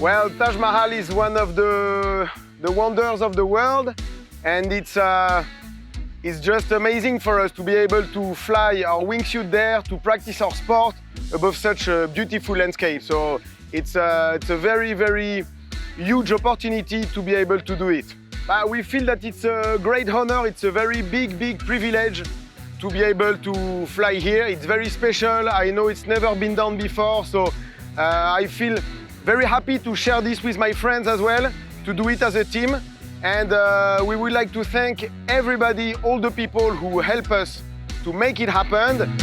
Well, Taj Mahal is one of the wonders of the world, and it's just amazing for us to be able to fly our wingsuit there, to practice our sport above such a beautiful landscape. So it's a very, very huge opportunity to be able to do it. We feel that it's a great honor, it's a very big privilege to be able to fly here. It's very special. I know it's never been done before, so I feel very happy to share this with my friends as well, to do it as a team. And we would like to thank everybody, all the people who help us to make it happen.